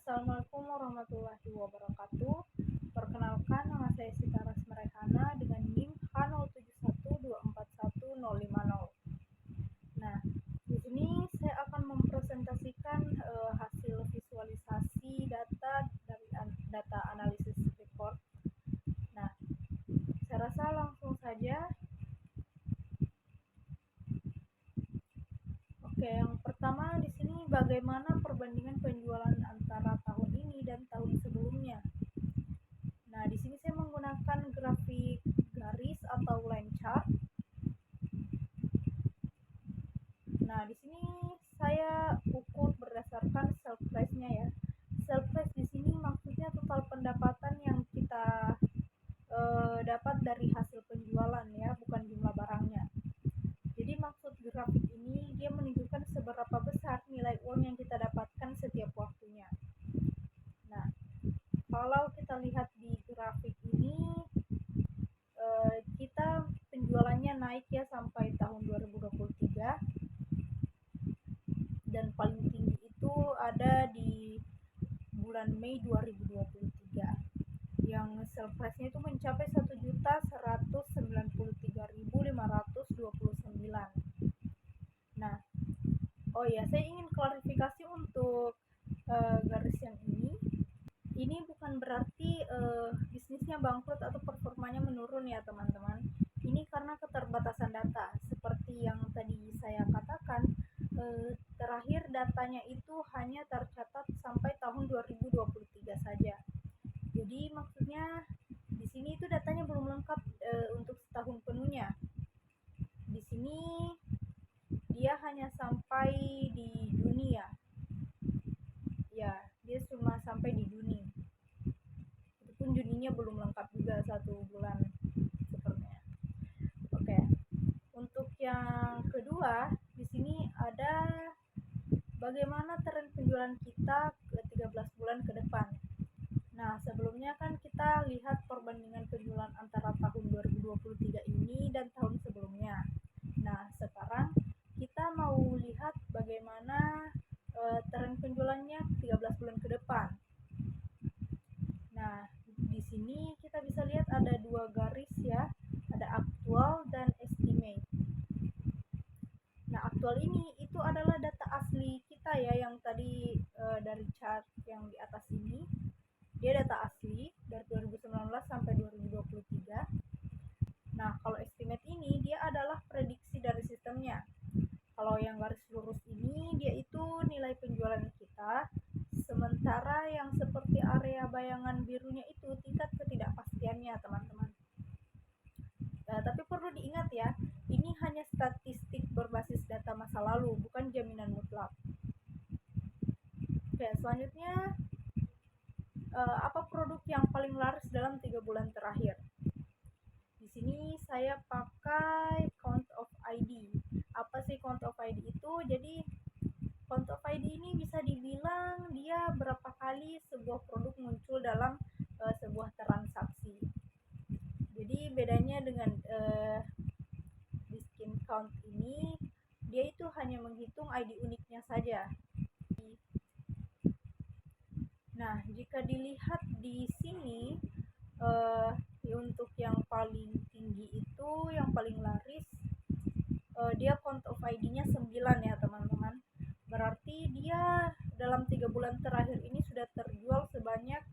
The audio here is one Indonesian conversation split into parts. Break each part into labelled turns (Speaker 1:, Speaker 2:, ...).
Speaker 1: Assalamualaikum warahmatullahi wabarakatuh. Perkenalkan, nama saya Sita Rasmarehana dengan NIM H07124150. Nah, di sini saya akan mempresentasikan hasil visualisasi data dari data analisis report. Nah, saya rasa langsung saja. Oke, yang pertama di sini bagaimana perbandingan penjualan antara tahun ini dan tahun sebelumnya. Nah, di sini saya menggunakan grafik garis atau line chart. Nah, di sini saya ukur berdasarkan sell price-nya ya. Sell price di sini maksudnya total pendapatan yang kita dapat dari hasil penjualan ya, bukan jumlah barangnya. Jadi maksud grafik ini dia menunjukkan seberapa besar nilai uang yang kita dapatkan setiap waktunya. Nah, kalau kita lihat di grafik ini kita penjualannya naik ya sampai tahun 2023, dan paling tinggi itu ada di bulan Mei 2023 yang sell price-nya itu mencapai 1.193.529. Nah, oh ya, saya ingin klarifikasi untuk garis yang ini bukan berarti bisnisnya bangkrut atau performanya menurun ya teman-teman. Ini karena keterbatasan data. Seperti yang tadi saya katakan, terakhir datanya itu hanya tercatat sampai tahun 2023 saja. Jadi maksudnya di sini itu datanya belum lengkap untuk setahun penuhnya. Di sini dia hanya sampai di Juni ya. Ya, dia cuma sampai di Juni. Itu pun Juninya belum lengkap juga, 1 bulan sepertinya. Oke. Untuk yang kedua, di sini ada bagaimana tren penjualan kita ke 13 bulan ke depan. Nah, sebelumnya kan kita lihat perbandingan penjualan antara tahun 2023 ini dan tahun sebelumnya. Nah, sekarang kita mau lihat bagaimana tren penjualannya 13 bulan ke depan. Nah, di sini kita bisa lihat ada 2 garis ya, ada aktual dan estimate. Nah, aktual ini itu adalah data asli kita ya, yang tadi dari chart yang di atas ini. Dia data asli dari 2019 sampai 2023. Nah, kalau estimate ini dia adalah prediksi dari sistemnya. Kalau yang garis lurus ini dia itu nilai penjualan kita, sementara yang seperti area bayangan birunya itu tingkat ketidakpastiannya teman-teman. Tapi perlu diingat ya, ini hanya statistik berbasis data masa lalu, bukan jaminan mutlak. Oke, selanjutnya apa produk yang paling laris dalam 3 bulan terakhir? Di sini saya pakai count of ID. Apa sih count of ID itu? Jadi count of ID ini bisa dibilang dia berapa kali sebuah produk muncul dalam sebuah transaksi. Jadi bedanya dengan discount count ini, dia itu hanya menghitung ID uniknya saja. Nah, jika dilihat di sini untuk yang paling tinggi itu, yang paling laris, dia count of ID-nya 9 ya teman-teman. Berarti dia dalam 3 bulan terakhir ini sudah terjual sebanyak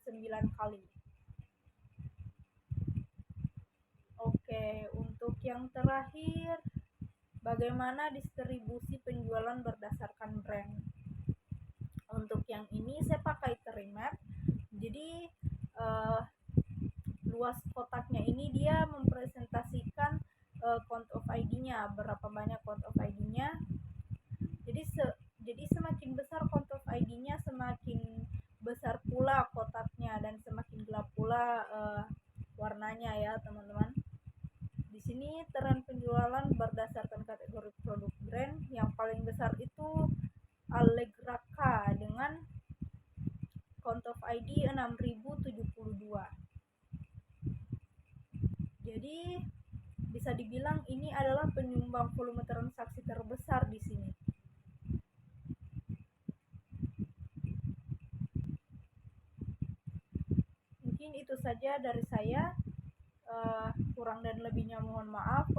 Speaker 1: 9 kali. Oke, untuk yang terakhir, bagaimana distribusi penjualan berdasarkan brand? Untuk yang ini saya pakai term map. Jadi luas kotaknya ini dia mempresentasikan count of ID-nya, berapa banyak count of ID-nya. Jadi semakin besar count of ID-nya, semakin besar pula kotaknya, dan semakin gelap pula warnanya ya teman-teman. Di sini tren penjualan berdasarkan kategori produk brand yang paling besar itu Allegra K dengan count of ID 6072. Jadi bisa dibilang ini adalah penyumbang volume transaksi terbesar di sini. mungkin itu saja dari saya. Kurang dan lebihnya mohon maaf.